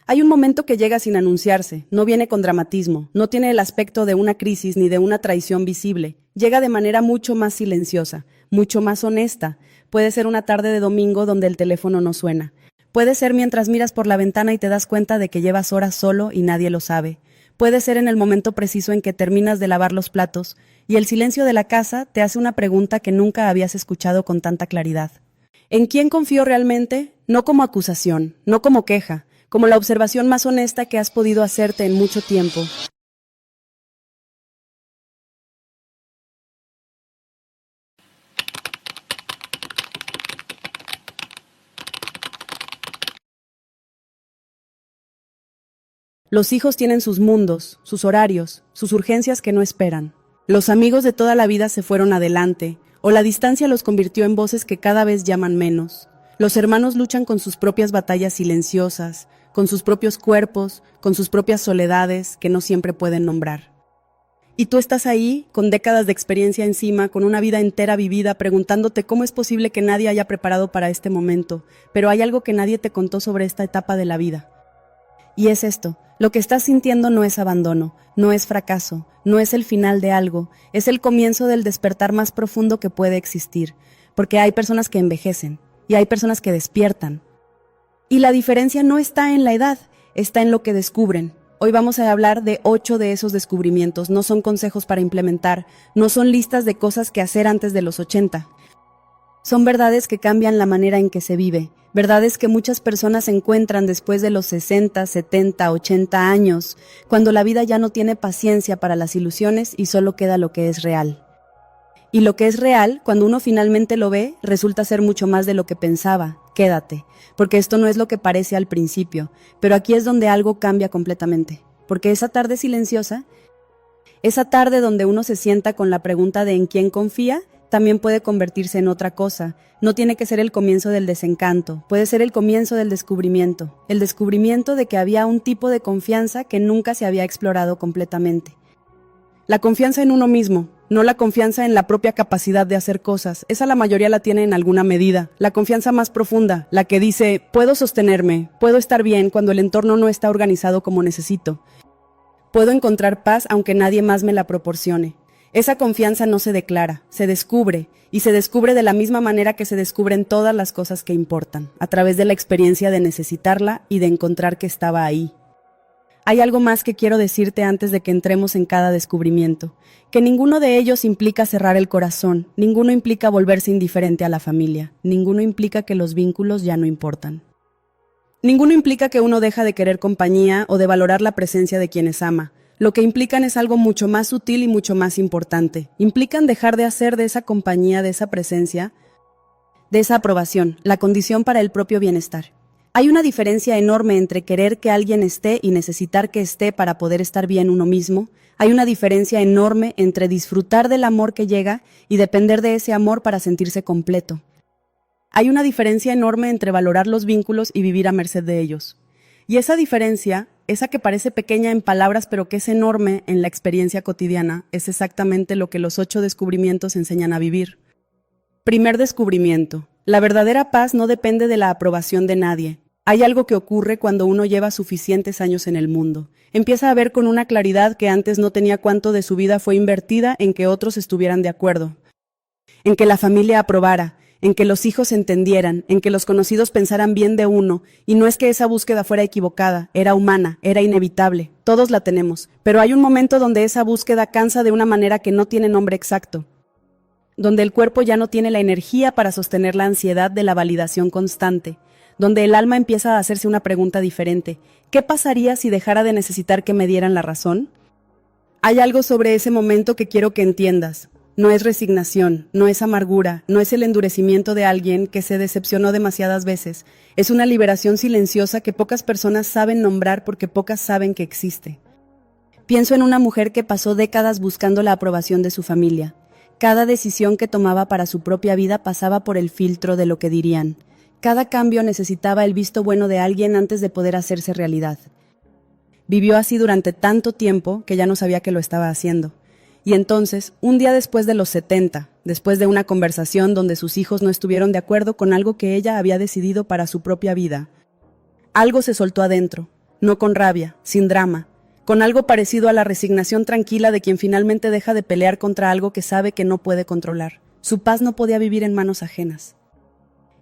Hay un momento que llega sin anunciarse, no viene con dramatismo, no tiene el aspecto de una crisis ni de una traición visible, llega de manera mucho más silenciosa, mucho más honesta. Puede ser una tarde de domingo donde el teléfono no suena. Puede ser mientras miras por la ventana y te das cuenta de que llevas horas solo y nadie lo sabe. Puede ser en el momento preciso en que terminas de lavar los platos y el silencio de la casa te hace una pregunta que nunca habías escuchado con tanta claridad. ¿En quién confío realmente? No como acusación, no como queja, como la observación más honesta que has podido hacerte en mucho tiempo. Los hijos tienen sus mundos, sus horarios, sus urgencias que no esperan. Los amigos de toda la vida se fueron adelante, o la distancia los convirtió en voces que cada vez llaman menos. Los hermanos luchan con sus propias batallas silenciosas, con sus propios cuerpos, con sus propias soledades que no siempre pueden nombrar. Y tú estás ahí, con décadas de experiencia encima, con una vida entera vivida, preguntándote cómo es posible que nadie haya preparado para este momento, pero hay algo que nadie te contó sobre esta etapa de la vida. Y es esto, lo que estás sintiendo no es abandono, no es fracaso, no es el final de algo, es el comienzo del despertar más profundo que puede existir, porque hay personas que envejecen, y hay personas que despiertan. Y la diferencia no está en la edad, está en lo que descubren. Hoy vamos a hablar de 8 de esos descubrimientos, no son consejos para implementar, no son listas de cosas que hacer antes de los 80. Son verdades que cambian la manera en que se vive, verdades que muchas personas encuentran después de los 60, 70, 80 años, cuando la vida ya no tiene paciencia para las ilusiones y solo queda lo que es real. Y lo que es real, cuando uno finalmente lo ve, resulta ser mucho más de lo que pensaba. Quédate, porque esto no es lo que parece al principio, pero aquí es donde algo cambia completamente. Porque esa tarde silenciosa, esa tarde donde uno se sienta con la pregunta de ¿en quién confía?, también puede convertirse en otra cosa. No tiene que ser el comienzo del desencanto, puede ser el comienzo del descubrimiento. El descubrimiento de que había un tipo de confianza que nunca se había explorado completamente. La confianza en uno mismo, no la confianza en la propia capacidad de hacer cosas. Esa la mayoría la tiene en alguna medida. La confianza más profunda, la que dice, puedo sostenerme, puedo estar bien cuando el entorno no está organizado como necesito. Puedo encontrar paz aunque nadie más me la proporcione. Esa confianza no se declara, se descubre, y se descubre de la misma manera que se descubren todas las cosas que importan, a través de la experiencia de necesitarla y de encontrar que estaba ahí. Hay algo más que quiero decirte antes de que entremos en cada descubrimiento, que ninguno de ellos implica cerrar el corazón, ninguno implica volverse indiferente a la familia, ninguno implica que los vínculos ya no importan. Ninguno implica que uno deja de querer compañía o de valorar la presencia de quienes ama. Lo que implican es algo mucho más sutil y mucho más importante. Implican dejar de hacer de esa compañía, de esa presencia, de esa aprobación, la condición para el propio bienestar. Hay una diferencia enorme entre querer que alguien esté y necesitar que esté para poder estar bien uno mismo. Hay una diferencia enorme entre disfrutar del amor que llega y depender de ese amor para sentirse completo. Hay una diferencia enorme entre valorar los vínculos y vivir a merced de ellos. Y esa diferencia, esa que parece pequeña en palabras pero que es enorme en la experiencia cotidiana, es exactamente lo que los 8 descubrimientos enseñan a vivir. Primer descubrimiento. La verdadera paz no depende de la aprobación de nadie. Hay algo que ocurre cuando uno lleva suficientes años en el mundo. Empieza a ver con una claridad que antes no tenía cuánto de su vida fue invertida en que otros estuvieran de acuerdo, en que la familia aprobara, en que los hijos entendieran, en que los conocidos pensaran bien de uno, y no es que esa búsqueda fuera equivocada, era humana, era inevitable, todos la tenemos, pero hay un momento donde esa búsqueda cansa de una manera que no tiene nombre exacto, donde el cuerpo ya no tiene la energía para sostener la ansiedad de la validación constante, donde el alma empieza a hacerse una pregunta diferente: ¿qué pasaría si dejara de necesitar que me dieran la razón? Hay algo sobre ese momento que quiero que entiendas. No es resignación, no es amargura, no es el endurecimiento de alguien que se decepcionó demasiadas veces. Es una liberación silenciosa que pocas personas saben nombrar porque pocas saben que existe. Pienso en una mujer que pasó décadas buscando la aprobación de su familia. Cada decisión que tomaba para su propia vida pasaba por el filtro de lo que dirían. Cada cambio necesitaba el visto bueno de alguien antes de poder hacerse realidad. Vivió así durante tanto tiempo que ya no sabía que lo estaba haciendo. Y entonces, un día después de los 70, después de una conversación donde sus hijos no estuvieron de acuerdo con algo que ella había decidido para su propia vida, algo se soltó adentro, no con rabia, sin drama, con algo parecido a la resignación tranquila de quien finalmente deja de pelear contra algo que sabe que no puede controlar. Su paz no podía vivir en manos ajenas.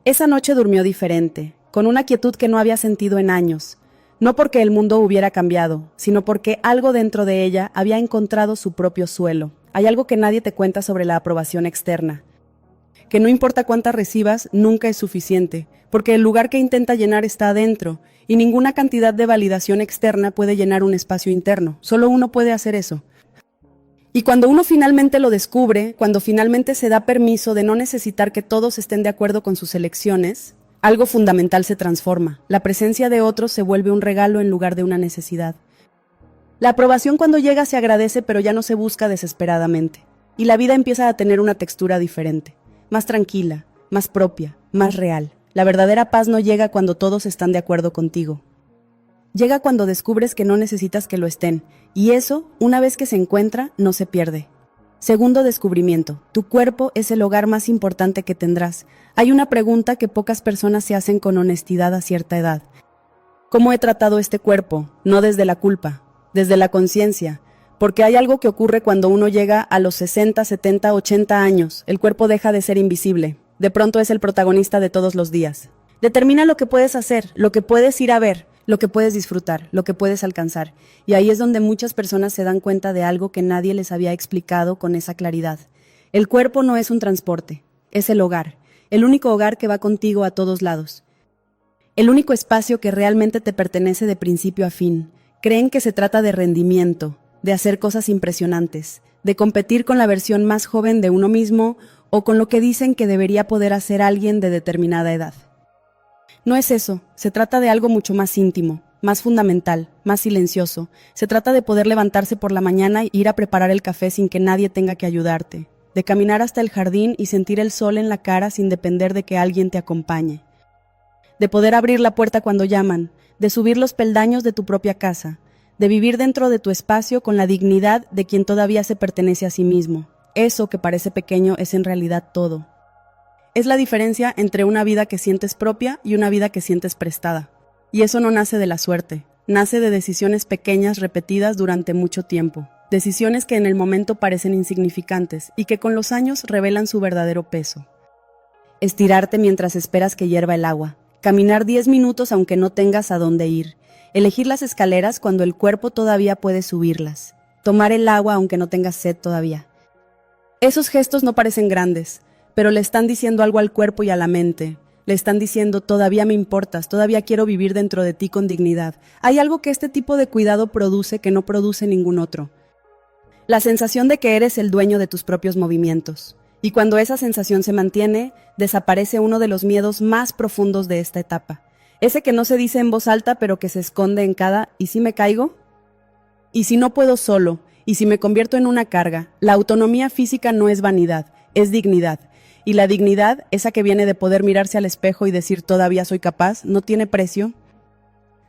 Esa noche durmió diferente, con una quietud que no había sentido en años, no porque el mundo hubiera cambiado, sino porque algo dentro de ella había encontrado su propio suelo. Hay algo que nadie te cuenta sobre la aprobación externa, que no importa cuántas recibas, nunca es suficiente, porque el lugar que intenta llenar está adentro, y ninguna cantidad de validación externa puede llenar un espacio interno. Solo uno puede hacer eso. Y cuando uno finalmente lo descubre, cuando finalmente se da permiso de no necesitar que todos estén de acuerdo con sus elecciones, algo fundamental se transforma. La presencia de otros se vuelve un regalo en lugar de una necesidad. La aprobación cuando llega se agradece, pero ya no se busca desesperadamente. Y la vida empieza a tener una textura diferente, más tranquila, más propia, más real. La verdadera paz no llega cuando todos están de acuerdo contigo. Llega cuando descubres que no necesitas que lo estén, y eso, una vez que se encuentra, no se pierde. Segundo descubrimiento: tu cuerpo es el hogar más importante que tendrás. Hay una pregunta que pocas personas se hacen con honestidad a cierta edad. ¿Cómo he tratado este cuerpo? No desde la culpa, desde la conciencia, porque hay algo que ocurre cuando uno llega a los 60, 70, 80 años. El cuerpo deja de ser invisible. De pronto es el protagonista de todos los días. Determina lo que puedes hacer, lo que puedes ir a ver, lo que puedes disfrutar, lo que puedes alcanzar. Y ahí es donde muchas personas se dan cuenta de algo que nadie les había explicado con esa claridad. El cuerpo no es un transporte, es el hogar, el único hogar que va contigo a todos lados. El único espacio que realmente te pertenece de principio a fin. Creen que se trata de rendimiento, de hacer cosas impresionantes, de competir con la versión más joven de uno mismo o con lo que dicen que debería poder hacer alguien de determinada edad. No es eso, se trata de algo mucho más íntimo, más fundamental, más silencioso. Se trata de poder levantarse por la mañana e ir a preparar el café sin que nadie tenga que ayudarte, de caminar hasta el jardín y sentir el sol en la cara sin depender de que alguien te acompañe, de poder abrir la puerta cuando llaman, de subir los peldaños de tu propia casa, de vivir dentro de tu espacio con la dignidad de quien todavía se pertenece a sí mismo. Eso que parece pequeño es en realidad todo. Es la diferencia entre una vida que sientes propia y una vida que sientes prestada. Y eso no nace de la suerte, nace de decisiones pequeñas repetidas durante mucho tiempo. Decisiones que en el momento parecen insignificantes y que con los años revelan su verdadero peso. Estirarte mientras esperas que hierva el agua. Caminar 10 minutos aunque no tengas a dónde ir. Elegir las escaleras cuando el cuerpo todavía puede subirlas. Tomar el agua aunque no tengas sed todavía. Esos gestos no parecen grandes, pero le están diciendo algo al cuerpo y a la mente. Le están diciendo: todavía me importas, todavía quiero vivir dentro de ti con dignidad. Hay algo que este tipo de cuidado produce que no produce ningún otro. La sensación de que eres el dueño de tus propios movimientos. Y cuando esa sensación se mantiene, desaparece uno de los miedos más profundos de esta etapa. Ese que no se dice en voz alta, pero que se esconde en cada ¿y si me caigo? ¿Y si no puedo solo? ¿Y si me convierto en una carga? La autonomía física no es vanidad, es dignidad. Y la dignidad, esa que viene de poder mirarse al espejo y decir todavía soy capaz, no tiene precio.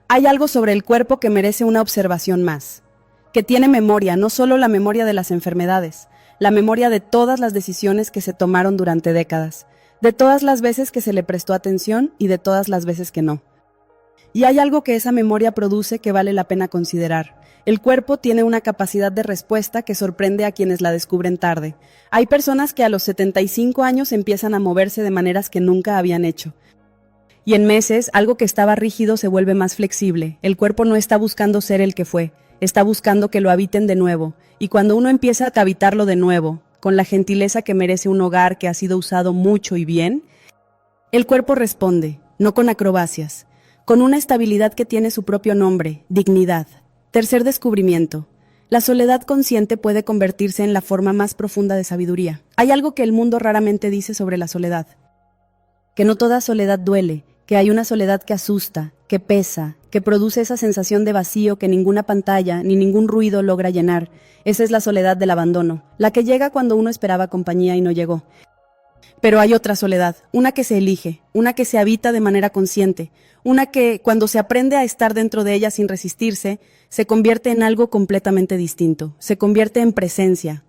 Hay algo sobre el cuerpo que merece una observación más, que tiene memoria, no solo la memoria de las enfermedades, la memoria de todas las decisiones que se tomaron durante décadas, de todas las veces que se le prestó atención y de todas las veces que no. Y hay algo que esa memoria produce que vale la pena considerar. El cuerpo tiene una capacidad de respuesta que sorprende a quienes la descubren tarde. Hay personas que a los 75 años empiezan a moverse de maneras que nunca habían hecho. Y en meses, algo que estaba rígido se vuelve más flexible. El cuerpo no está buscando ser el que fue, está buscando que lo habiten de nuevo. Y cuando uno empieza a habitarlo de nuevo, con la gentileza que merece un hogar que ha sido usado mucho y bien, el cuerpo responde, no con acrobacias, con una estabilidad que tiene su propio nombre: dignidad. Tercer descubrimiento: la soledad consciente puede convertirse en la forma más profunda de sabiduría. Hay algo que el mundo raramente dice sobre la soledad: que no toda soledad duele, que hay una soledad que asusta, que pesa, que produce esa sensación de vacío que ninguna pantalla ni ningún ruido logra llenar. Esa es la soledad del abandono, la que llega cuando uno esperaba compañía y no llegó. Pero hay otra soledad, una que se elige, una que se habita de manera consciente, una que, cuando se aprende a estar dentro de ella sin resistirse, se convierte en algo completamente distinto, se convierte en presencia.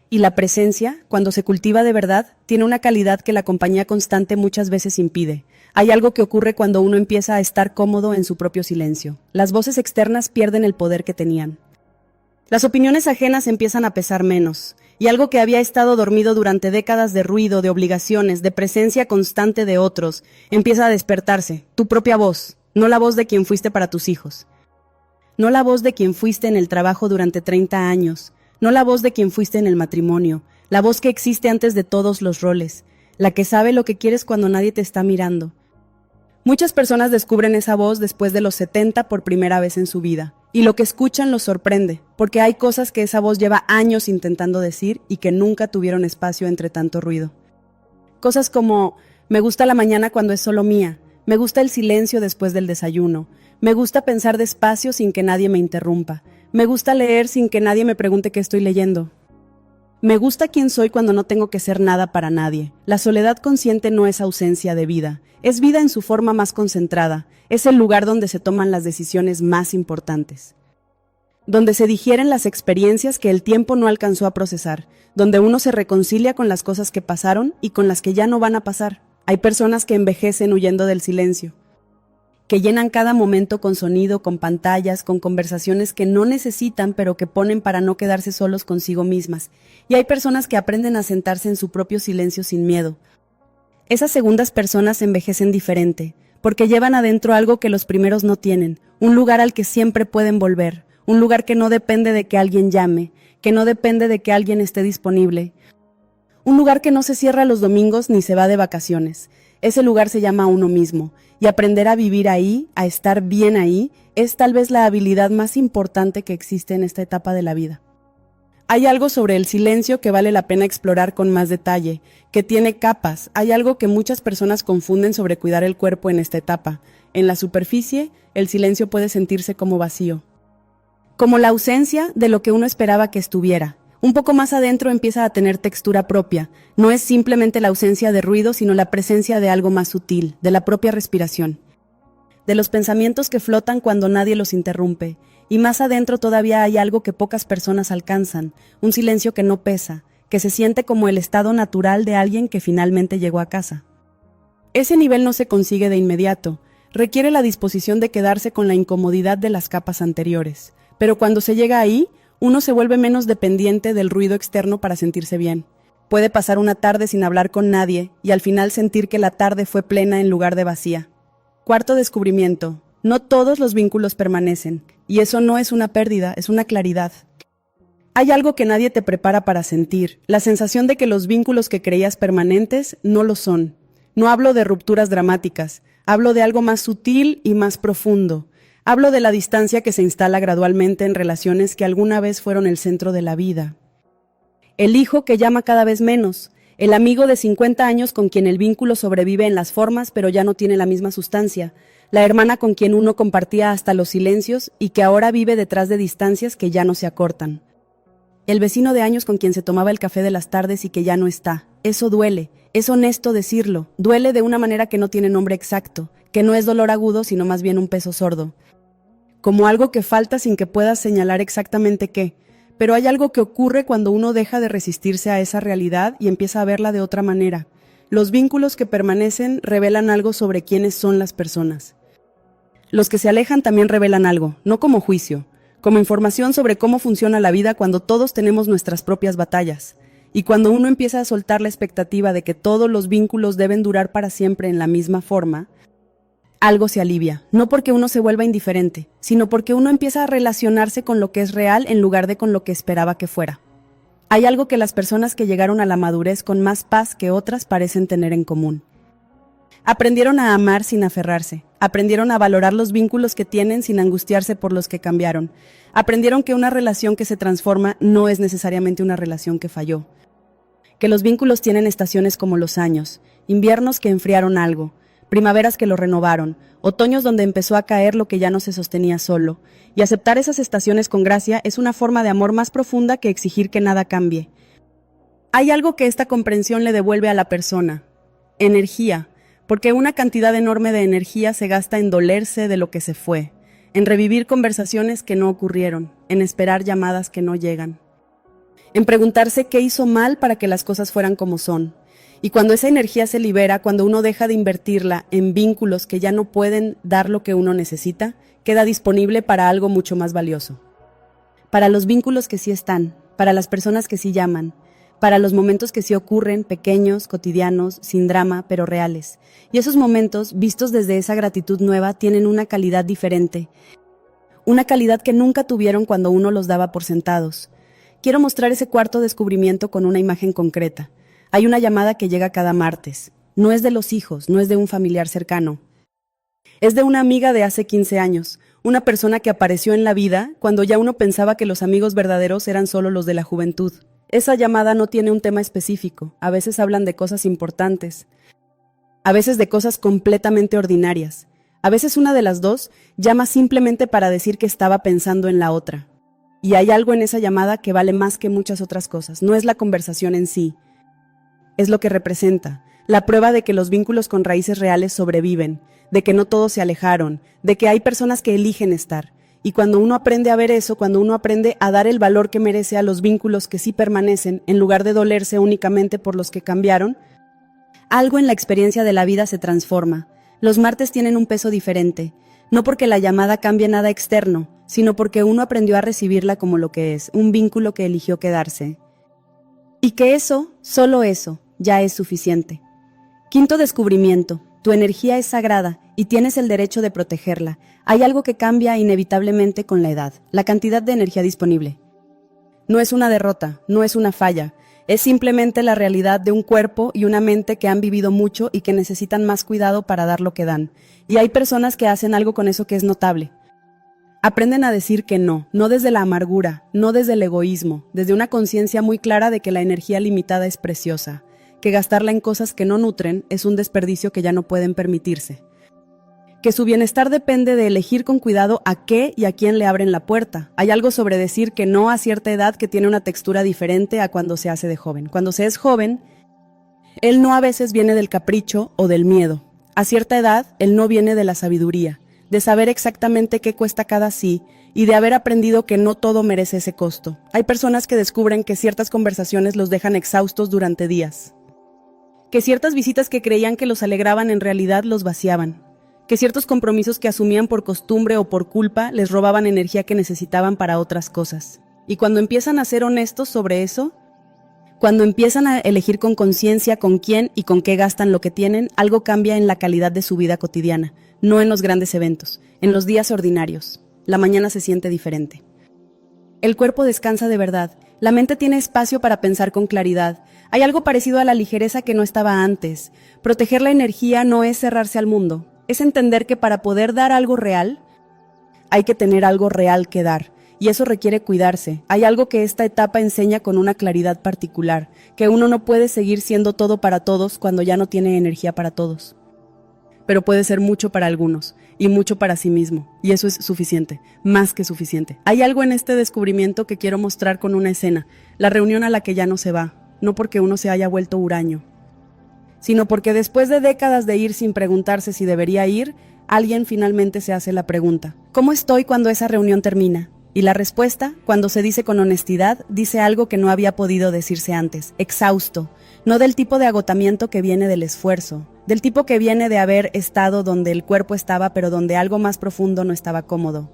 Y la presencia, cuando se cultiva de verdad, tiene una calidad que la compañía constante muchas veces impide. Hay algo que ocurre cuando uno empieza a estar cómodo en su propio silencio. Las voces externas pierden el poder que tenían. Las opiniones ajenas empiezan a pesar menos, y algo que había estado dormido durante décadas de ruido, de obligaciones, de presencia constante de otros, empieza a despertarse, tu propia voz, no la voz de quien fuiste para tus hijos, no la voz de quien fuiste en el trabajo durante 30 años, no la voz de quien fuiste en el matrimonio, la voz que existe antes de todos los roles, la que sabe lo que quieres cuando nadie te está mirando. Muchas personas descubren esa voz después de los 70 por primera vez en su vida, y lo que escuchan los sorprende, porque hay cosas que esa voz lleva años intentando decir y que nunca tuvieron espacio entre tanto ruido. Cosas como, me gusta la mañana cuando es solo mía, me gusta el silencio después del desayuno, me gusta pensar despacio sin que nadie me interrumpa, me gusta leer sin que nadie me pregunte qué estoy leyendo. Me gusta quién soy cuando no tengo que ser nada para nadie. La soledad consciente no es ausencia de vida, es vida en su forma más concentrada, es el lugar donde se toman las decisiones más importantes. Donde se digieren las experiencias que el tiempo no alcanzó a procesar, donde uno se reconcilia con las cosas que pasaron y con las que ya no van a pasar. Hay personas que envejecen huyendo del silencio, que llenan cada momento con sonido, con pantallas, con conversaciones que no necesitan pero que ponen para no quedarse solos consigo mismas. Y hay personas que aprenden a sentarse en su propio silencio sin miedo. Esas segundas personas envejecen diferente, porque llevan adentro algo que los primeros no tienen, un lugar al que siempre pueden volver, un lugar que no depende de que alguien llame, que no depende de que alguien esté disponible, un lugar que no se cierra los domingos ni se va de vacaciones. Ese lugar se llama uno mismo, y aprender a vivir ahí, a estar bien ahí, es tal vez la habilidad más importante que existe en esta etapa de la vida. Hay algo sobre el silencio que vale la pena explorar con más detalle, que tiene capas. Hay algo que muchas personas confunden sobre cuidar el cuerpo en esta etapa. En la superficie, el silencio puede sentirse como vacío, como la ausencia de lo que uno esperaba que estuviera. Un poco más adentro empieza a tener textura propia. No es simplemente la ausencia de ruido, sino la presencia de algo más sutil, de la propia respiración, de los pensamientos que flotan cuando nadie los interrumpe. Y más adentro todavía hay algo que pocas personas alcanzan, un silencio que no pesa, que se siente como el estado natural de alguien que finalmente llegó a casa. Ese nivel no se consigue de inmediato, requiere la disposición de quedarse con la incomodidad de las capas anteriores. Pero cuando se llega ahí, uno se vuelve menos dependiente del ruido externo para sentirse bien. Puede pasar una tarde sin hablar con nadie y al final sentir que la tarde fue plena en lugar de vacía. Cuarto descubrimiento: no todos los vínculos permanecen, y eso no es una pérdida, es una claridad. Hay algo que nadie te prepara para sentir, la sensación de que los vínculos que creías permanentes no lo son. No hablo de rupturas dramáticas, hablo de algo más sutil y más profundo. Hablo de la distancia que se instala gradualmente en relaciones que alguna vez fueron el centro de la vida. El hijo que llama cada vez menos, el amigo de 50 años con quien el vínculo sobrevive en las formas pero ya no tiene la misma sustancia, la hermana con quien uno compartía hasta los silencios y que ahora vive detrás de distancias que ya no se acortan. El vecino de años con quien se tomaba el café de las tardes y que ya no está. Eso duele, es honesto decirlo, duele de una manera que no tiene nombre exacto, que no es dolor agudo sino más bien un peso sordo. Como algo que falta sin que puedas señalar exactamente qué, pero hay algo que ocurre cuando uno deja de resistirse a esa realidad y empieza a verla de otra manera. Los vínculos que permanecen revelan algo sobre quiénes son las personas. Los que se alejan también revelan algo, no como juicio, como información sobre cómo funciona la vida cuando todos tenemos nuestras propias batallas. Y cuando uno empieza a soltar la expectativa de que todos los vínculos deben durar para siempre en la misma forma, algo se alivia, no porque uno se vuelva indiferente, sino porque uno empieza a relacionarse con lo que es real en lugar de con lo que esperaba que fuera. Hay algo que las personas que llegaron a la madurez con más paz que otras parecen tener en común. Aprendieron a amar sin aferrarse, aprendieron a valorar los vínculos que tienen sin angustiarse por los que cambiaron, aprendieron que una relación que se transforma no es necesariamente una relación que falló, que los vínculos tienen estaciones como los años, inviernos que enfriaron algo, primaveras que lo renovaron, otoños donde empezó a caer lo que ya no se sostenía solo, y aceptar esas estaciones con gracia es una forma de amor más profunda que exigir que nada cambie. Hay algo que esta comprensión le devuelve a la persona: energía, porque una cantidad enorme de energía se gasta en dolerse de lo que se fue, en revivir conversaciones que no ocurrieron, en esperar llamadas que no llegan, en preguntarse qué hizo mal para que las cosas fueran como son. Y cuando esa energía se libera, cuando uno deja de invertirla en vínculos que ya no pueden dar lo que uno necesita, queda disponible para algo mucho más valioso. Para los vínculos que sí están, para las personas que sí llaman, para los momentos que sí ocurren, pequeños, cotidianos, sin drama, pero reales. Y esos momentos, vistos desde esa gratitud nueva, tienen una calidad diferente. Una calidad que nunca tuvieron cuando uno los daba por sentados. Quiero mostrar ese cuarto descubrimiento con una imagen concreta. Hay una llamada que llega cada martes. No es de los hijos, no es de un familiar cercano. Es de una amiga de hace 15 años, una persona que apareció en la vida cuando ya uno pensaba que los amigos verdaderos eran solo los de la juventud. Esa llamada no tiene un tema específico, a veces hablan de cosas importantes, a veces de cosas completamente ordinarias. A veces una de las dos llama simplemente para decir que estaba pensando en la otra. Y hay algo en esa llamada que vale más que muchas otras cosas. No es la conversación en sí, es lo que representa, la prueba de que los vínculos con raíces reales sobreviven, de que no todos se alejaron, de que hay personas que eligen estar. Y cuando uno aprende a ver eso, cuando uno aprende a dar el valor que merece a los vínculos que sí permanecen, en lugar de dolerse únicamente por los que cambiaron, algo en la experiencia de la vida se transforma. Los martes tienen un peso diferente, no porque la llamada cambie nada externo, sino porque uno aprendió a recibirla como lo que es, un vínculo que eligió quedarse. Y que eso, solo eso, ya es suficiente. Quinto descubrimiento. Tu energía es sagrada y tienes el derecho de protegerla. Hay algo que cambia inevitablemente con la edad, la cantidad de energía disponible. No es una derrota, no es una falla, es simplemente la realidad de un cuerpo y una mente que han vivido mucho y que necesitan más cuidado para dar lo que dan. Y hay personas que hacen algo con eso que es notable. Aprenden a decir que no, no desde la amargura, no desde el egoísmo, desde una conciencia muy clara de que la energía limitada es preciosa, que gastarla en cosas que no nutren es un desperdicio que ya no pueden permitirse. Que su bienestar depende de elegir con cuidado a qué y a quién le abren la puerta. Hay algo sobre decir que no a cierta edad que tiene una textura diferente a cuando se hace de joven. Cuando se es joven, el no a veces viene del capricho o del miedo. A cierta edad, el no viene de la sabiduría, de saber exactamente qué cuesta cada sí y de haber aprendido que no todo merece ese costo. Hay personas que descubren que ciertas conversaciones los dejan exhaustos durante días, que ciertas visitas que creían que los alegraban en realidad los vaciaban, que ciertos compromisos que asumían por costumbre o por culpa les robaban energía que necesitaban para otras cosas. Y cuando empiezan a ser honestos sobre eso, cuando empiezan a elegir con conciencia con quién y con qué gastan lo que tienen, algo cambia en la calidad de su vida cotidiana, no en los grandes eventos, en los días ordinarios. La mañana se siente diferente. El cuerpo descansa de verdad, la mente tiene espacio para pensar con claridad. Hay algo parecido a la ligereza que no estaba antes. Proteger la energía no es cerrarse al mundo, es entender que para poder dar algo real, hay que tener algo real que dar. Y eso requiere cuidarse. Hay algo que esta etapa enseña con una claridad particular, que uno no puede seguir siendo todo para todos cuando ya no tiene energía para todos. Pero puede ser mucho para algunos, y mucho para sí mismo, y eso es suficiente, más que suficiente. Hay algo en este descubrimiento que quiero mostrar con una escena, la reunión a la que ya no se va, no porque uno se haya vuelto huraño, sino porque después de décadas de ir sin preguntarse si debería ir, alguien finalmente se hace la pregunta: ¿cómo estoy cuando esa reunión termina? Y la respuesta, cuando se dice con honestidad, dice algo que no había podido decirse antes: exhausto, no del tipo de agotamiento que viene del esfuerzo, del tipo que viene de haber estado donde el cuerpo estaba, pero donde algo más profundo no estaba cómodo.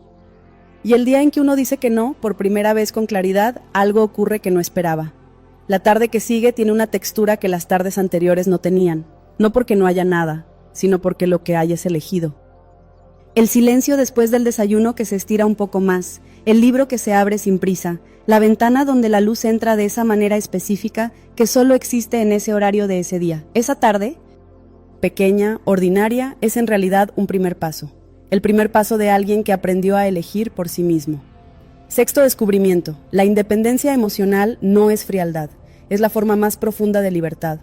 Y el día en que uno dice que no, por primera vez con claridad, algo ocurre que no esperaba. La tarde que sigue tiene una textura que las tardes anteriores no tenían, no porque no haya nada, sino porque lo que hay es elegido. El silencio después del desayuno que se estira un poco más, el libro que se abre sin prisa, la ventana donde la luz entra de esa manera específica que solo existe en ese horario de ese día. Esa tarde, pequeña, ordinaria, es en realidad un primer paso. El primer paso de alguien que aprendió a elegir por sí mismo. Sexto descubrimiento: la independencia emocional no es frialdad, es la forma más profunda de libertad.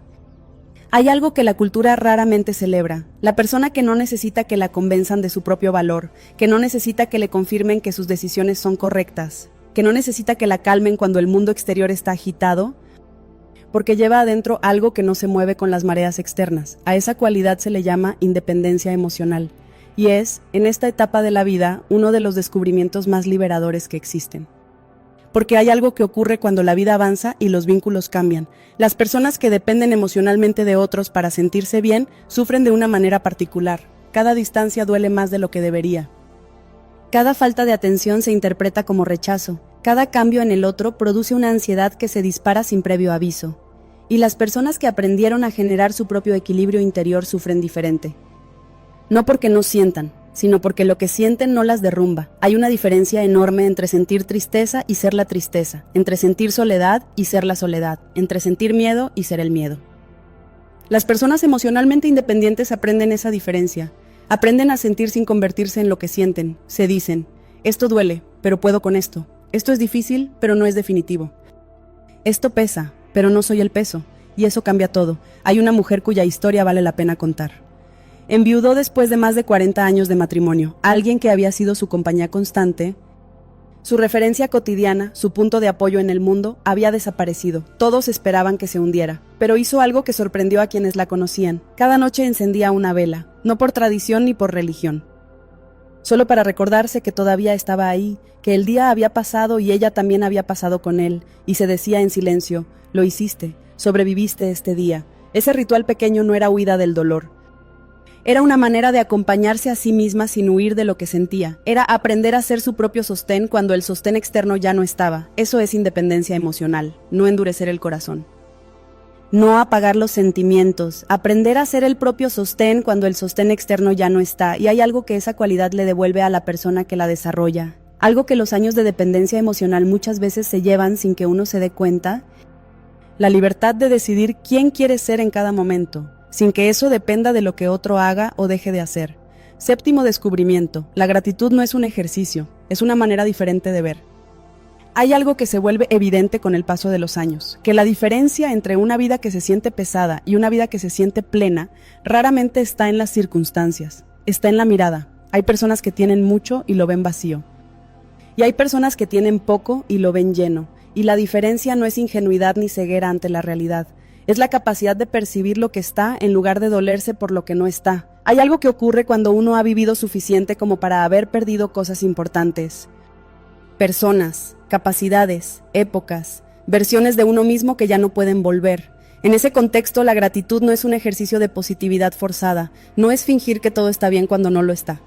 Hay algo que la cultura raramente celebra: la persona que no necesita que la convenzan de su propio valor, que no necesita que le confirmen que sus decisiones son correctas, que no necesita que la calmen cuando el mundo exterior está agitado, porque lleva adentro algo que no se mueve con las mareas externas. A esa cualidad se le llama independencia emocional, y es, en esta etapa de la vida, uno de los descubrimientos más liberadores que existen. porque hay algo que ocurre cuando la vida avanza y los vínculos cambian. Las personas que dependen emocionalmente de otros para sentirse bien sufren de una manera particular. Cada distancia duele más de lo que debería. Cada falta de atención se interpreta como rechazo. Cada cambio en el otro produce una ansiedad que se dispara sin previo aviso. Y las personas que aprendieron a generar su propio equilibrio interior sufren diferente. No porque no sientan, sino porque lo que sienten no las derrumba. Hay una diferencia enorme entre sentir tristeza y ser la tristeza, entre sentir soledad y ser la soledad, entre sentir miedo y ser el miedo. Las personas emocionalmente independientes aprenden esa diferencia. Aprenden a sentir sin convertirse en lo que sienten. Se dicen, esto duele, pero puedo con esto. Esto es difícil, pero no es definitivo. Esto pesa, pero no soy el peso. Y eso cambia todo. Hay una mujer cuya historia vale la pena contar. Enviudó después de más de 40 años de matrimonio. Alguien que había sido su compañía constante, su referencia cotidiana, su punto de apoyo en el mundo, había desaparecido. Todos esperaban que se hundiera, pero hizo algo que sorprendió a quienes la conocían. Cada noche encendía una vela, no por tradición ni por religión, solo para recordarse que todavía estaba ahí, que el día había pasado y ella también había pasado con él, y se decía en silencio, lo hiciste, sobreviviste este día. Ese ritual pequeño no era huida del dolor. Era una manera de acompañarse a sí misma sin huir de lo que sentía. Era aprender a ser su propio sostén cuando el sostén externo ya no estaba. Eso es independencia emocional, no endurecer el corazón. No apagar los sentimientos, aprender a ser el propio sostén cuando el sostén externo ya no está. Y hay algo que esa cualidad le devuelve a la persona que la desarrolla. Algo que los años de dependencia emocional muchas veces se llevan sin que uno se dé cuenta. La libertad de decidir quién quiere ser en cada momento, sin que eso dependa de lo que otro haga o deje de hacer. Séptimo descubrimiento. La gratitud no es un ejercicio, es una manera diferente de ver. Hay algo que se vuelve evidente con el paso de los años, que la diferencia entre una vida que se siente pesada y una vida que se siente plena raramente está en las circunstancias, está en la mirada. Hay personas que tienen mucho y lo ven vacío. Y hay personas que tienen poco y lo ven lleno. Y la diferencia no es ingenuidad ni ceguera ante la realidad. Es la capacidad de percibir lo que está en lugar de dolerse por lo que no está. Hay algo que ocurre cuando uno ha vivido suficiente como para haber perdido cosas importantes. Personas, capacidades, épocas, versiones de uno mismo que ya no pueden volver. En ese contexto, la gratitud no es un ejercicio de positividad forzada, no es fingir que todo está bien cuando no lo está.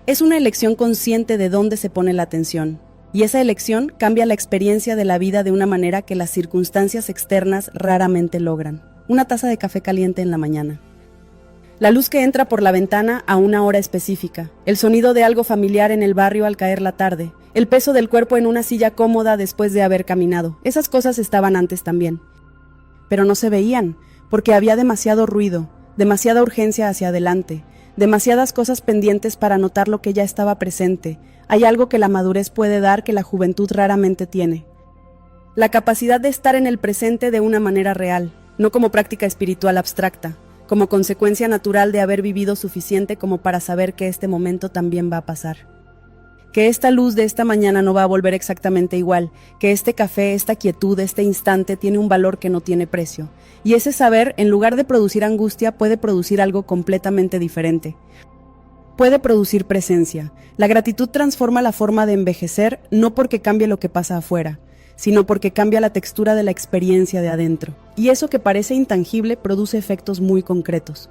Es una elección consciente de dónde se pone la atención. Y esa elección cambia la experiencia de la vida de una manera que las circunstancias externas raramente logran. Una taza de café caliente en la mañana. La luz que entra por la ventana a una hora específica. El sonido de algo familiar en el barrio al caer la tarde. El peso del cuerpo en una silla cómoda después de haber caminado. Esas cosas estaban antes también. Pero no se veían, porque había demasiado ruido, demasiada urgencia hacia adelante, demasiadas cosas pendientes para notar lo que ya estaba presente. Hay algo que la madurez puede dar que la juventud raramente tiene. La capacidad de estar en el presente de una manera real, no como práctica espiritual abstracta, como consecuencia natural de haber vivido suficiente como para saber que este momento también va a pasar. Que esta luz de esta mañana no va a volver exactamente igual, que este café, esta quietud, este instante tiene un valor que no tiene precio. Y ese saber, en lugar de producir angustia, puede producir algo completamente diferente. Puede producir presencia. La gratitud transforma la forma de envejecer no porque cambie lo que pasa afuera, sino porque cambia la textura de la experiencia de adentro. Y eso que parece intangible produce efectos muy concretos.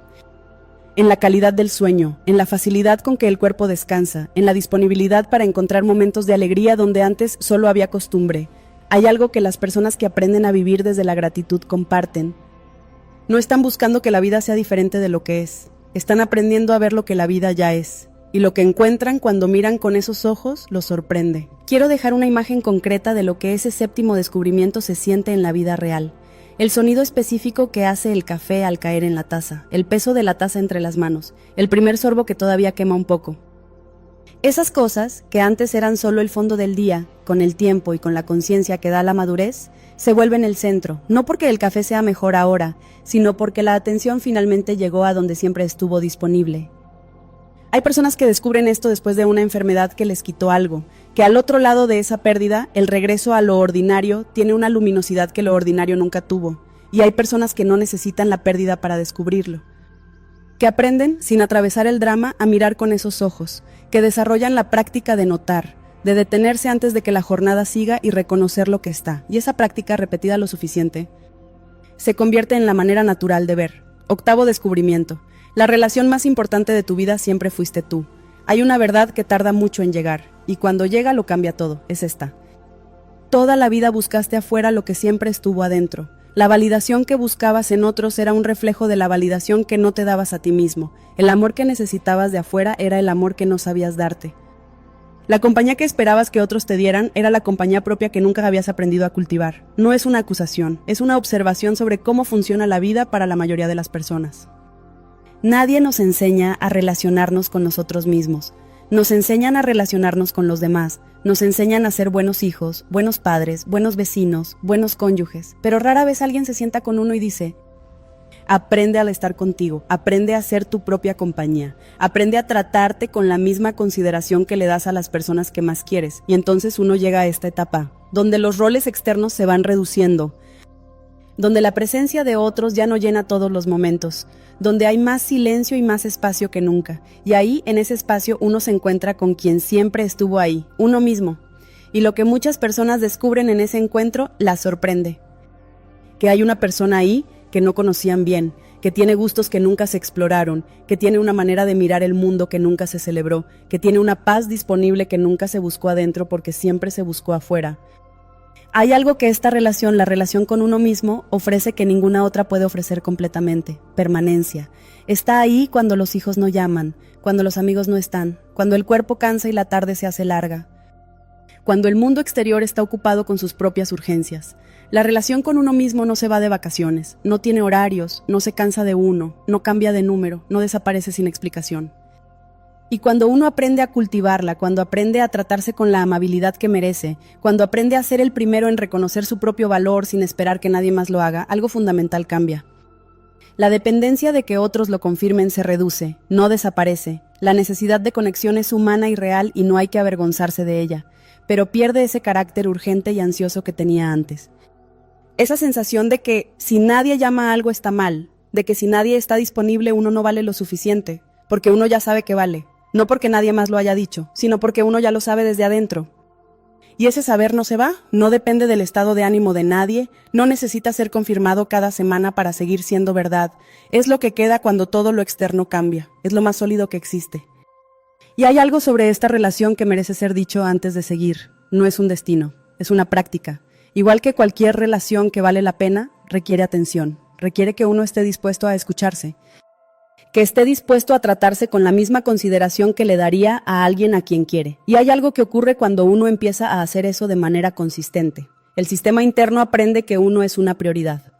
En la calidad del sueño, en la facilidad con que el cuerpo descansa, en la disponibilidad para encontrar momentos de alegría donde antes solo había costumbre. Hay algo que las personas que aprenden a vivir desde la gratitud comparten. No están buscando que la vida sea diferente de lo que es. Están aprendiendo a ver lo que la vida ya es, y lo que encuentran cuando miran con esos ojos los sorprende. Quiero dejar una imagen concreta de lo que ese séptimo descubrimiento se siente en la vida real. El sonido específico que hace el café al caer en la taza, el peso de la taza entre las manos, el primer sorbo que todavía quema un poco. Esas cosas, que antes eran solo el fondo del día, con el tiempo y con la conciencia que da la madurez, se vuelven el centro, no porque el café sea mejor ahora, sino porque la atención finalmente llegó a donde siempre estuvo disponible. Hay personas que descubren esto después de una enfermedad que les quitó algo, que al otro lado de esa pérdida, el regreso a lo ordinario tiene una luminosidad que lo ordinario nunca tuvo, y hay personas que no necesitan la pérdida para descubrirlo, que aprenden, sin atravesar el drama, a mirar con esos ojos, que desarrollan la práctica de notar, de detenerse antes de que la jornada siga y reconocer lo que está. Y esa práctica, repetida lo suficiente, se convierte en la manera natural de ver. Octavo descubrimiento. La relación más importante de tu vida siempre fuiste tú. Hay una verdad que tarda mucho en llegar, y cuando llega lo cambia todo, es esta. Toda la vida buscaste afuera lo que siempre estuvo adentro. La validación que buscabas en otros era un reflejo de la validación que no te dabas a ti mismo. El amor que necesitabas de afuera era el amor que no sabías darte. La compañía que esperabas que otros te dieran era la compañía propia que nunca habías aprendido a cultivar. No es una acusación, es una observación sobre cómo funciona la vida para la mayoría de las personas. Nadie nos enseña a relacionarnos con nosotros mismos. Nos enseñan a relacionarnos con los demás. Nos enseñan a ser buenos hijos, buenos padres, buenos vecinos, buenos cónyuges. Pero rara vez alguien se sienta con uno y dice: aprende al estar contigo, aprende a ser tu propia compañía, aprende a tratarte con la misma consideración que le das a las personas que más quieres. Y entonces uno llega a esta etapa, donde los roles externos se van reduciendo, donde la presencia de otros ya no llena todos los momentos, donde hay más silencio y más espacio que nunca. Y ahí, en ese espacio, uno se encuentra con quien siempre estuvo ahí, uno mismo. Y lo que muchas personas descubren en ese encuentro las sorprende. Que hay una persona ahí que no conocían bien, que tiene gustos que nunca se exploraron, que tiene una manera de mirar el mundo que nunca se celebró, que tiene una paz disponible que nunca se buscó adentro porque siempre se buscó afuera. Hay algo que esta relación, la relación con uno mismo, ofrece que ninguna otra puede ofrecer completamente: permanencia. Está ahí cuando los hijos no llaman, cuando los amigos no están, cuando el cuerpo cansa y la tarde se hace larga, cuando el mundo exterior está ocupado con sus propias urgencias. La relación con uno mismo no se va de vacaciones, no tiene horarios, no se cansa de uno, no cambia de número, no desaparece sin explicación. Y cuando uno aprende a cultivarla, cuando aprende a tratarse con la amabilidad que merece, cuando aprende a ser el primero en reconocer su propio valor sin esperar que nadie más lo haga, algo fundamental cambia. La dependencia de que otros lo confirmen se reduce, no desaparece. La necesidad de conexión es humana y real y no hay que avergonzarse de ella, pero pierde ese carácter urgente y ansioso que tenía antes. Esa sensación de que si nadie llama a algo está mal, de que si nadie está disponible uno no vale lo suficiente, porque uno ya sabe que vale. No porque nadie más lo haya dicho, sino porque uno ya lo sabe desde adentro. Y ese saber no se va, no depende del estado de ánimo de nadie, no necesita ser confirmado cada semana para seguir siendo verdad. Es lo que queda cuando todo lo externo cambia, es lo más sólido que existe. Y hay algo sobre esta relación que merece ser dicho antes de seguir. No es un destino, es una práctica. Igual que cualquier relación que vale la pena, requiere atención, requiere que uno esté dispuesto a escucharse, que esté dispuesto a tratarse con la misma consideración que le daría a alguien a quien quiere. Y hay algo que ocurre cuando uno empieza a hacer eso de manera consistente. El sistema interno aprende que uno es una prioridad.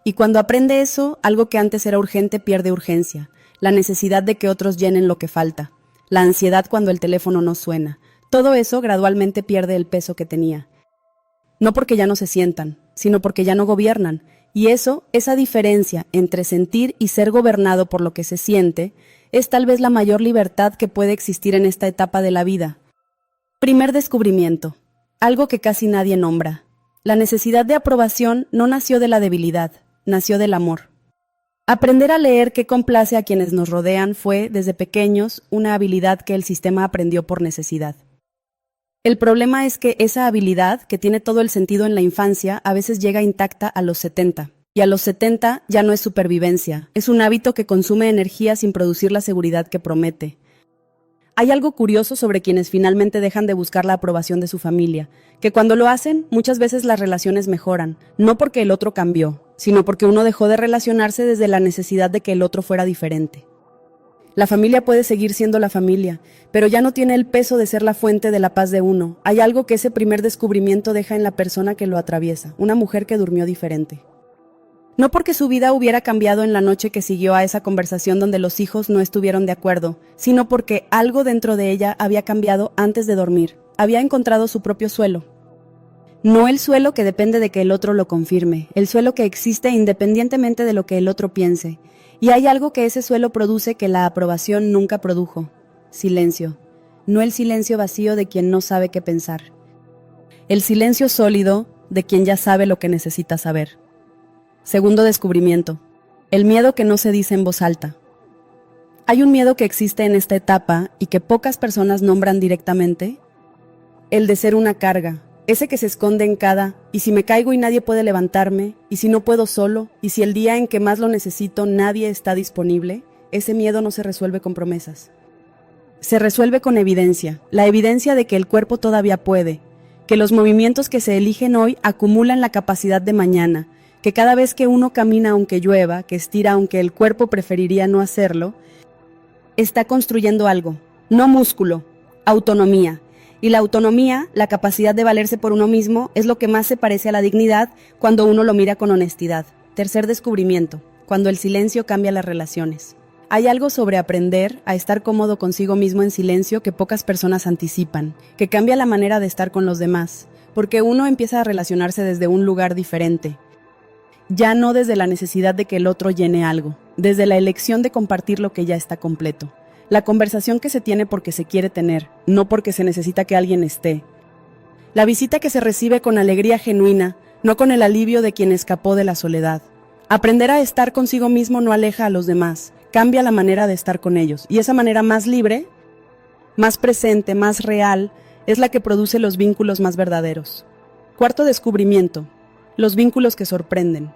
Y cuando aprende eso, algo que antes era urgente pierde urgencia. La necesidad de que otros llenen lo que falta. La ansiedad cuando el teléfono no suena. Todo eso gradualmente pierde el peso que tenía. No porque ya no se sientan, sino porque ya no gobiernan. Y esa diferencia entre sentir y ser gobernado por lo que se siente, es tal vez la mayor libertad que puede existir en esta etapa de la vida. Primer descubrimiento, algo que casi nadie nombra. La necesidad de aprobación no nació de la debilidad, nació del amor. Aprender a leer qué complace a quienes nos rodean fue, desde pequeños, una habilidad que el sistema aprendió por necesidad. El problema es que esa habilidad, que tiene todo el sentido en la infancia, a veces llega intacta a los 70. Y a los 70 ya no es supervivencia, es un hábito que consume energía sin producir la seguridad que promete. Hay algo curioso sobre quienes finalmente dejan de buscar la aprobación de su familia, que cuando lo hacen, muchas veces las relaciones mejoran, no porque el otro cambió, sino porque uno dejó de relacionarse desde la necesidad de que el otro fuera diferente. La familia puede seguir siendo la familia, pero ya no tiene el peso de ser la fuente de la paz de uno. Hay algo que ese primer descubrimiento deja en la persona que lo atraviesa, una mujer que durmió diferente. No porque su vida hubiera cambiado en la noche que siguió a esa conversación donde los hijos no estuvieron de acuerdo, sino porque algo dentro de ella había cambiado antes de dormir, había encontrado su propio suelo. No el suelo que depende de que el otro lo confirme, el suelo que existe independientemente de lo que el otro piense. Y hay algo que ese suelo produce que la aprobación nunca produjo: silencio. No el silencio vacío de quien no sabe qué pensar. El silencio sólido de quien ya sabe lo que necesita saber. Segundo descubrimiento: el miedo que no se dice en voz alta. Hay un miedo que existe en esta etapa y que pocas personas nombran directamente, el de ser una carga, ese que se esconde en cada, y si me caigo y nadie puede levantarme, y si no puedo solo, y si el día en que más lo necesito nadie está disponible, ese miedo no se resuelve con promesas. Se resuelve con evidencia, la evidencia de que el cuerpo todavía puede, que los movimientos que se eligen hoy acumulan la capacidad de mañana, que cada vez que uno camina aunque llueva, que estira aunque el cuerpo preferiría no hacerlo, está construyendo algo, no músculo, autonomía. Y la autonomía, la capacidad de valerse por uno mismo, es lo que más se parece a la dignidad cuando uno lo mira con honestidad. Tercer descubrimiento, cuando el silencio cambia las relaciones. Hay algo sobre aprender a estar cómodo consigo mismo en silencio que pocas personas anticipan, que cambia la manera de estar con los demás, porque uno empieza a relacionarse desde un lugar diferente. Ya no desde la necesidad de que el otro llene algo, desde la elección de compartir lo que ya está completo. La conversación que se tiene porque se quiere tener, no porque se necesita que alguien esté. La visita que se recibe con alegría genuina, no con el alivio de quien escapó de la soledad. Aprender a estar consigo mismo no aleja a los demás, cambia la manera de estar con ellos. Y esa manera más libre, más presente, más real, es la que produce los vínculos más verdaderos. Cuarto descubrimiento, los vínculos que sorprenden.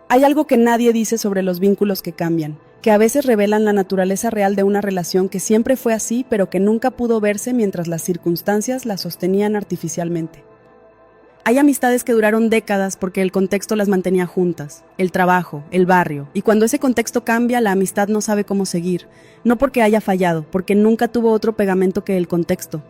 Hay algo que nadie dice sobre los vínculos que cambian, que a veces revelan la naturaleza real de una relación que siempre fue así, pero que nunca pudo verse mientras las circunstancias la sostenían artificialmente. Hay amistades que duraron décadas porque el contexto las mantenía juntas, el trabajo, el barrio, y cuando ese contexto cambia, la amistad no sabe cómo seguir, no porque haya fallado, porque nunca tuvo otro pegamento que el contexto.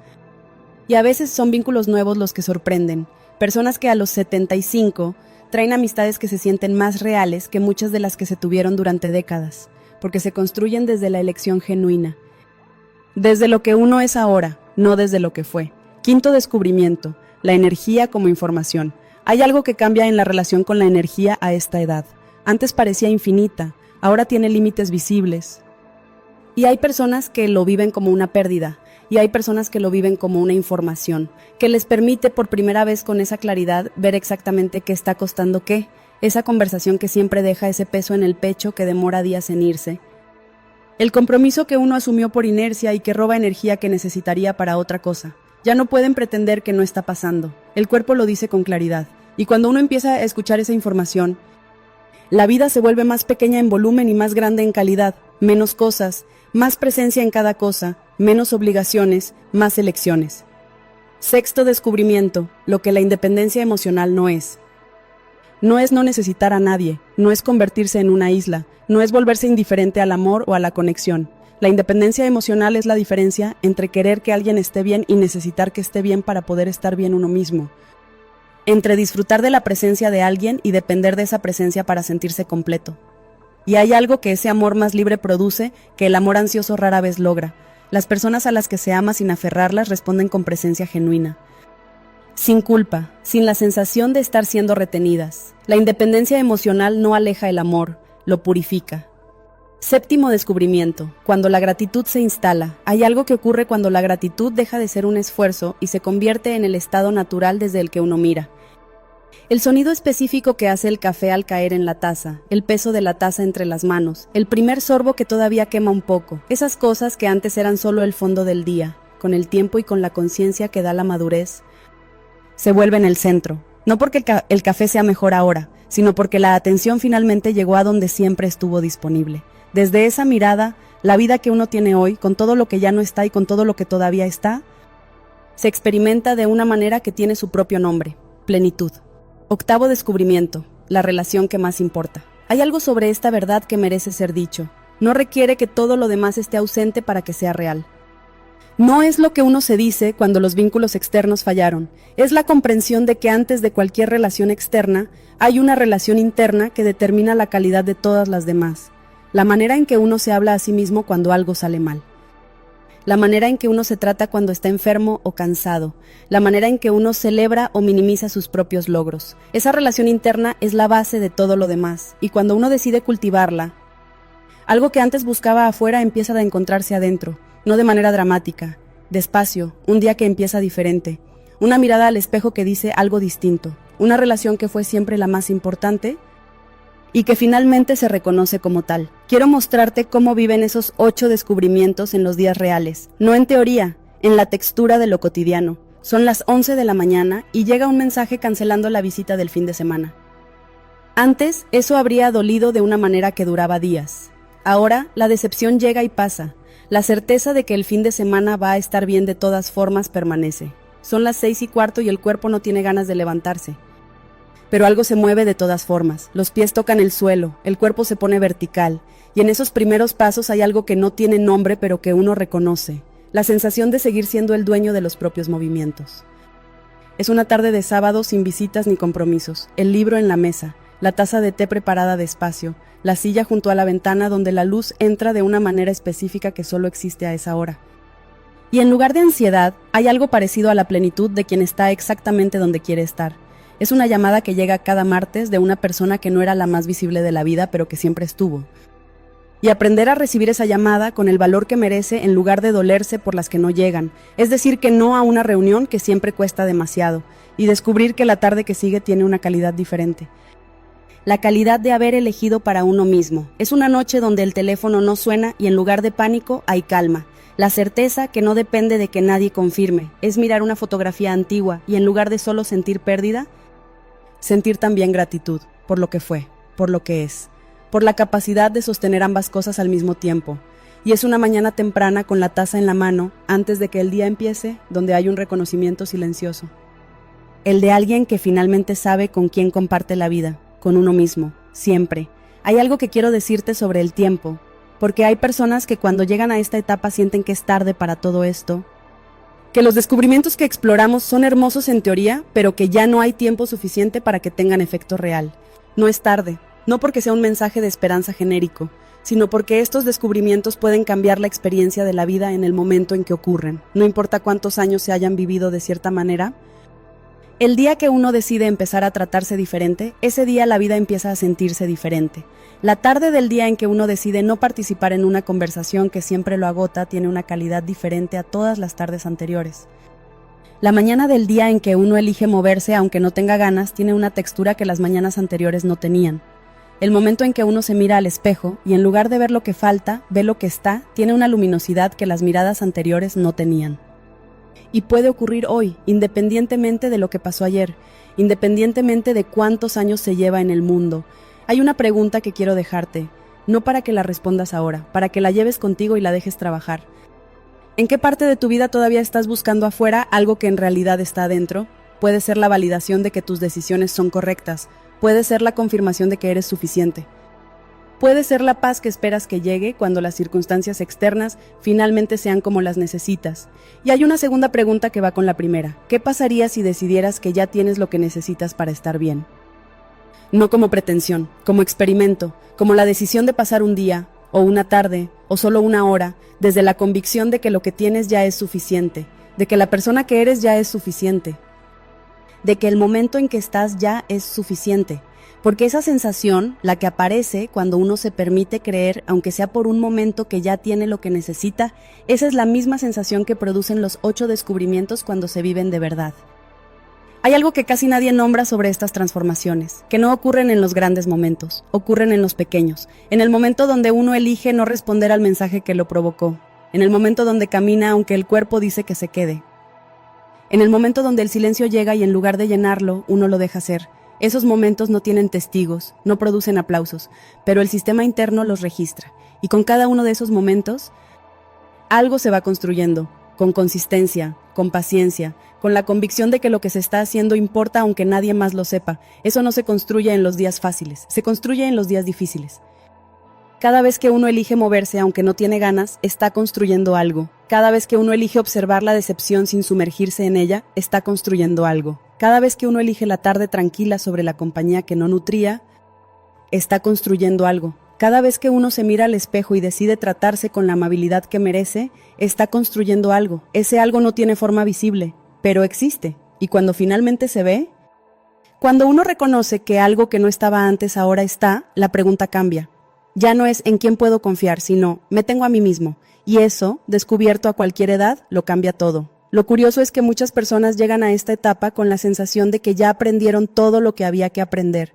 Y a veces son vínculos nuevos los que sorprenden, personas que a los 75 traen amistades que se sienten más reales que muchas de las que se tuvieron durante décadas, porque se construyen desde la elección genuina, desde lo que uno es ahora, no desde lo que fue. Quinto descubrimiento, la energía como información. Hay algo que cambia en la relación con la energía a esta edad. Antes parecía infinita, ahora tiene límites visibles. Y hay personas que lo viven como una pérdida, y hay personas que lo viven como una información, que les permite por primera vez con esa claridad ver exactamente qué está costando qué, esa conversación que siempre deja ese peso en el pecho que demora días en irse. El compromiso que uno asumió por inercia y que roba energía que necesitaría para otra cosa. Ya no pueden pretender que no está pasando. El cuerpo lo dice con claridad. Y cuando uno empieza a escuchar esa información, la vida se vuelve más pequeña en volumen y más grande en calidad. Menos cosas, más presencia en cada cosa, menos obligaciones, más elecciones. Sexto descubrimiento, lo que la independencia emocional no es. No es no necesitar a nadie, no es convertirse en una isla, no es volverse indiferente al amor o a la conexión. La independencia emocional es la diferencia entre querer que alguien esté bien y necesitar que esté bien para poder estar bien uno mismo. Entre disfrutar de la presencia de alguien y depender de esa presencia para sentirse completo. Y hay algo que ese amor más libre produce que el amor ansioso rara vez logra. Las personas a las que se ama sin aferrarlas responden con presencia genuina. Sin culpa, sin la sensación de estar siendo retenidas. La independencia emocional no aleja el amor, lo purifica. Séptimo descubrimiento, cuando la gratitud se instala. Hay algo que ocurre cuando la gratitud deja de ser un esfuerzo y se convierte en el estado natural desde el que uno mira. El sonido específico que hace el café al caer en la taza, el peso de la taza entre las manos, el primer sorbo que todavía quema un poco, esas cosas que antes eran solo el fondo del día, con el tiempo y con la conciencia que da la madurez, se vuelven el centro. No porque el café sea mejor ahora, sino porque la atención finalmente llegó a donde siempre estuvo disponible. Desde esa mirada, la vida que uno tiene hoy, con todo lo que ya no está y con todo lo que todavía está, se experimenta de una manera que tiene su propio nombre, plenitud. Octavo descubrimiento, la relación que más importa. Hay algo sobre esta verdad que merece ser dicho. No requiere que todo lo demás esté ausente para que sea real. No es lo que uno se dice cuando los vínculos externos fallaron. Es la comprensión de que antes de cualquier relación externa, hay una relación interna que determina la calidad de todas las demás. La manera en que uno se habla a sí mismo cuando algo sale mal. La manera en que uno se trata cuando está enfermo o cansado. La manera en que uno celebra o minimiza sus propios logros. Esa relación interna es la base de todo lo demás. Y cuando uno decide cultivarla, algo que antes buscaba afuera empieza a encontrarse adentro. No de manera dramática, despacio, un día que empieza diferente. Una mirada al espejo que dice algo distinto. Una relación que fue siempre la más importante y que finalmente se reconoce como tal. Quiero mostrarte cómo viven esos 8 descubrimientos en los días reales, no en teoría, en la textura de lo cotidiano. Son las 11 de la mañana y llega un mensaje cancelando la visita del fin de semana. Antes, eso habría dolido de una manera que duraba días. Ahora, la decepción llega y pasa. La certeza de que el fin de semana va a estar bien de todas formas permanece. Son las 6:15 y el cuerpo no tiene ganas de levantarse. Pero algo se mueve de todas formas. Los pies tocan el suelo, el cuerpo se pone vertical. Y en esos primeros pasos hay algo que no tiene nombre pero que uno reconoce. La sensación de seguir siendo el dueño de los propios movimientos. Es una tarde de sábado sin visitas ni compromisos. El libro en la mesa, la taza de té preparada despacio, la silla junto a la ventana donde la luz entra de una manera específica que solo existe a esa hora. Y en lugar de ansiedad, hay algo parecido a la plenitud de quien está exactamente donde quiere estar. Es una llamada que llega cada martes de una persona que no era la más visible de la vida, pero que siempre estuvo. Y aprender a recibir esa llamada con el valor que merece en lugar de dolerse por las que no llegan, es decir, que no a una reunión que siempre cuesta demasiado, y descubrir que la tarde que sigue tiene una calidad diferente. La calidad de haber elegido para uno mismo. Es una noche donde el teléfono no suena y en lugar de pánico hay calma. La certeza que no depende de que nadie confirme. Es mirar una fotografía antigua y en lugar de solo sentir pérdida, sentir también gratitud por lo que fue, por lo que es, por la capacidad de sostener ambas cosas al mismo tiempo. Y es una mañana temprana con la taza en la mano, antes de que el día empiece, donde hay un reconocimiento silencioso. El de alguien que finalmente sabe con quién comparte la vida, con uno mismo, siempre. Hay algo que quiero decirte sobre el tiempo, porque hay personas que cuando llegan a esta etapa sienten que es tarde para todo esto, que los descubrimientos que exploramos son hermosos en teoría, pero que ya no hay tiempo suficiente para que tengan efecto real. No es tarde. No porque sea un mensaje de esperanza genérico, sino porque estos descubrimientos pueden cambiar la experiencia de la vida en el momento en que ocurren. No importa cuántos años se hayan vivido de cierta manera. El día que uno decide empezar a tratarse diferente, ese día la vida empieza a sentirse diferente. La tarde del día en que uno decide no participar en una conversación que siempre lo agota tiene una calidad diferente a todas las tardes anteriores. La mañana del día en que uno elige moverse aunque no tenga ganas tiene una textura que las mañanas anteriores no tenían. El momento en que uno se mira al espejo y en lugar de ver lo que falta, ve lo que está, tiene una luminosidad que las miradas anteriores no tenían. Y puede ocurrir hoy, independientemente de lo que pasó ayer, independientemente de cuántos años se lleva en el mundo. Hay una pregunta que quiero dejarte, no para que la respondas ahora, para que la lleves contigo y la dejes trabajar. ¿En qué parte de tu vida todavía estás buscando afuera algo que en realidad está adentro? Puede ser la validación de que tus decisiones son correctas, puede ser la confirmación de que eres suficiente. Puede ser la paz que esperas que llegue cuando las circunstancias externas finalmente sean como las necesitas. Y hay una segunda pregunta que va con la primera. ¿Qué pasaría si decidieras que ya tienes lo que necesitas para estar bien? No como pretensión, como experimento, como la decisión de pasar un día, o una tarde, o solo una hora, desde la convicción de que lo que tienes ya es suficiente, de que la persona que eres ya es suficiente, de que el momento en que estás ya es suficiente, porque esa sensación, la que aparece cuando uno se permite creer, aunque sea por un momento que ya tiene lo que necesita, esa es la misma sensación que producen los 8 descubrimientos cuando se viven de verdad. Hay algo que casi nadie nombra sobre estas transformaciones, que no ocurren en los grandes momentos, ocurren en los pequeños, en el momento donde uno elige no responder al mensaje que lo provocó, en el momento donde camina aunque el cuerpo dice que se quede, en el momento donde el silencio llega y en lugar de llenarlo, uno lo deja ser. Esos momentos no tienen testigos, no producen aplausos, pero el sistema interno los registra, y con cada uno de esos momentos, algo se va construyendo, con consistencia, con paciencia, con la convicción de que lo que se está haciendo importa aunque nadie más lo sepa. Eso no se construye en los días fáciles, se construye en los días difíciles. Cada vez que uno elige moverse aunque no tiene ganas, está construyendo algo. Cada vez que uno elige observar la decepción sin sumergirse en ella, está construyendo algo. Cada vez que uno elige la tarde tranquila sobre la compañía que no nutría, está construyendo algo. Cada vez que uno se mira al espejo y decide tratarse con la amabilidad que merece, está construyendo algo. Ese algo no tiene forma visible, pero existe. Y cuando finalmente se ve, cuando uno reconoce que algo que no estaba antes ahora está, la pregunta cambia. Ya no es en quién puedo confiar, sino me tengo a mí mismo. Y eso, descubierto a cualquier edad, lo cambia todo. Lo curioso es que muchas personas llegan a esta etapa con la sensación de que ya aprendieron todo lo que había que aprender,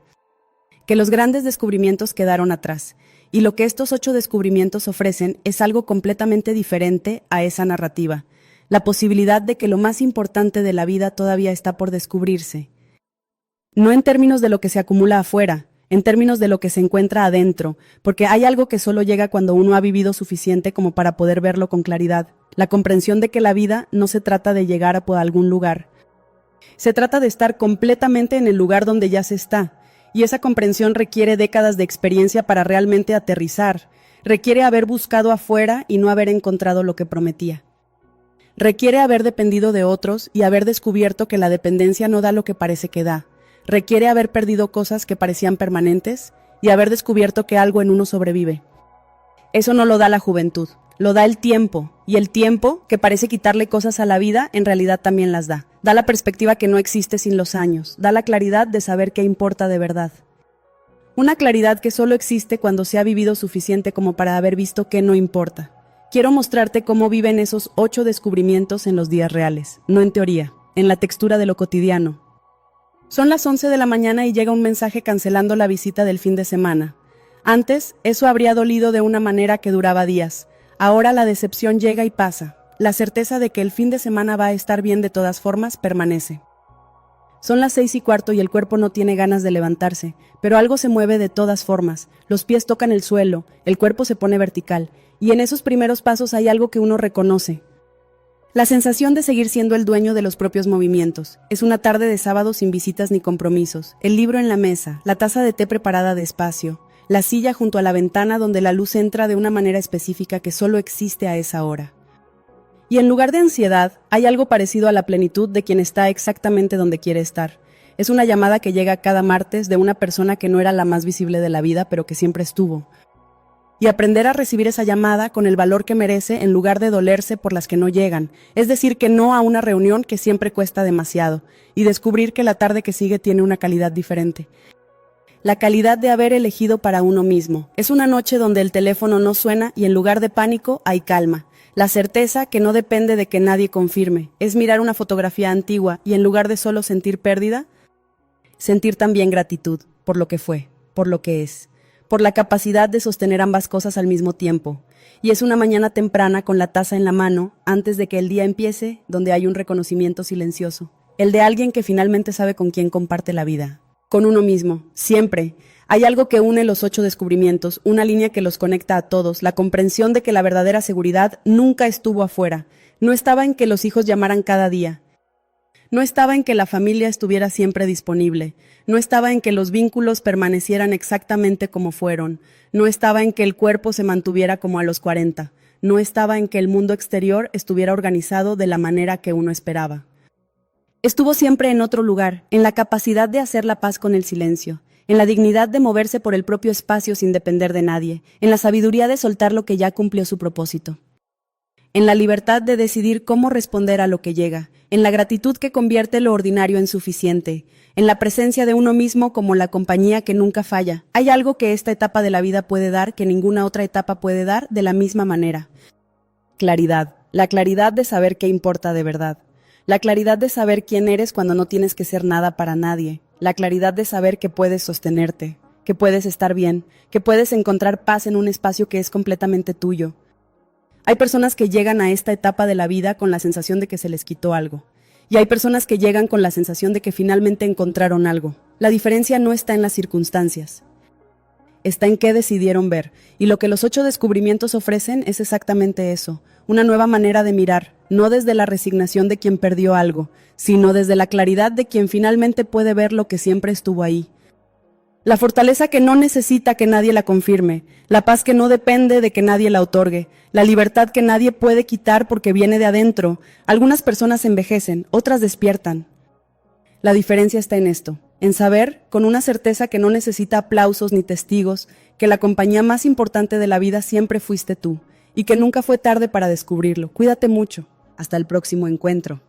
que los grandes descubrimientos quedaron atrás, y lo que estos 8 descubrimientos ofrecen es algo completamente diferente a esa narrativa. la posibilidad de que lo más importante de la vida todavía está por descubrirse. No en términos de lo que se acumula afuera, en términos de lo que se encuentra adentro, porque hay algo que solo llega cuando uno ha vivido suficiente como para poder verlo con claridad, la comprensión de que la vida no se trata de llegar a algún lugar. Se trata de estar completamente en el lugar donde ya se está, y esa comprensión requiere décadas de experiencia para realmente aterrizar, requiere haber buscado afuera y no haber encontrado lo que prometía. Requiere haber dependido de otros y haber descubierto que la dependencia no da lo que parece que da. Requiere haber perdido cosas que parecían permanentes y haber descubierto que algo en uno sobrevive. Eso no lo da la juventud, lo da el tiempo, y el tiempo, que parece quitarle cosas a la vida, en realidad también las da. Da la perspectiva que no existe sin los años, da la claridad de saber qué importa de verdad. Una claridad que solo existe cuando se ha vivido suficiente como para haber visto qué no importa. Quiero mostrarte cómo viven esos 8 descubrimientos en los días reales, no en teoría, en la textura de lo cotidiano. Son las 11 de la mañana y llega un mensaje cancelando la visita del fin de semana. Antes, eso habría dolido de una manera que duraba días. Ahora la decepción llega y pasa. La certeza de que el fin de semana va a estar bien de todas formas permanece. Son las 6:15 y el cuerpo no tiene ganas de levantarse, pero algo se mueve de todas formas. Los pies tocan el suelo, el cuerpo se pone vertical, y en esos primeros pasos hay algo que uno reconoce. La sensación de seguir siendo el dueño de los propios movimientos. Es una tarde de sábado sin visitas ni compromisos. El libro en la mesa, la taza de té preparada despacio, la silla junto a la ventana donde la luz entra de una manera específica que solo existe a esa hora. Y en lugar de ansiedad, hay algo parecido a la plenitud de quien está exactamente donde quiere estar. Es una llamada que llega cada martes de una persona que no era la más visible de la vida, pero que siempre estuvo. Y aprender a recibir esa llamada con el valor que merece en lugar de dolerse por las que no llegan, es decir, que no a una reunión que siempre cuesta demasiado, y descubrir que la tarde que sigue tiene una calidad diferente. La calidad de haber elegido para uno mismo. Es una noche donde el teléfono no suena y en lugar de pánico hay calma. La certeza que no depende de que nadie confirme. Es mirar una fotografía antigua y en lugar de solo sentir pérdida, sentir también gratitud por lo que fue, por lo que es, por la capacidad de sostener ambas cosas al mismo tiempo. Y es una mañana temprana con la taza en la mano, antes de que el día empiece, donde hay un reconocimiento silencioso. El de alguien que finalmente sabe con quién comparte la vida. Con uno mismo, siempre. Hay algo que une los 8 descubrimientos, una línea que los conecta a todos, la comprensión de que la verdadera seguridad nunca estuvo afuera. No estaba en que los hijos llamaran cada día. No estaba en que la familia estuviera siempre disponible. No estaba en que los vínculos permanecieran exactamente como fueron. No estaba en que el cuerpo se mantuviera como a los 40. No estaba en que el mundo exterior estuviera organizado de la manera que uno esperaba. Estuvo siempre en otro lugar, en la capacidad de hacer la paz con el silencio, en la dignidad de moverse por el propio espacio sin depender de nadie, en la sabiduría de soltar lo que ya cumplió su propósito, en la libertad de decidir cómo responder a lo que llega, en la gratitud que convierte lo ordinario en suficiente, en la presencia de uno mismo como la compañía que nunca falla. Hay algo que esta etapa de la vida puede dar que ninguna otra etapa puede dar de la misma manera. Claridad, la claridad de saber qué importa de verdad. La claridad de saber quién eres cuando no tienes que ser nada para nadie. La claridad de saber que puedes sostenerte, que puedes estar bien, que puedes encontrar paz en un espacio que es completamente tuyo. Hay personas que llegan a esta etapa de la vida con la sensación de que se les quitó algo. Y hay personas que llegan con la sensación de que finalmente encontraron algo. La diferencia no está en las circunstancias. Está en qué decidieron ver. Y lo que los 8 descubrimientos ofrecen es exactamente eso. Una nueva manera de mirar, no desde la resignación de quien perdió algo, sino desde la claridad de quien finalmente puede ver lo que siempre estuvo ahí. La fortaleza que no necesita que nadie la confirme, la paz que no depende de que nadie la otorgue, la libertad que nadie puede quitar porque viene de adentro. Algunas personas envejecen, otras despiertan. La diferencia está en esto, en saber, con una certeza que no necesita aplausos ni testigos, que la compañía más importante de la vida siempre fuiste tú, y que nunca fue tarde para descubrirlo. Cuídate mucho. Hasta el próximo encuentro.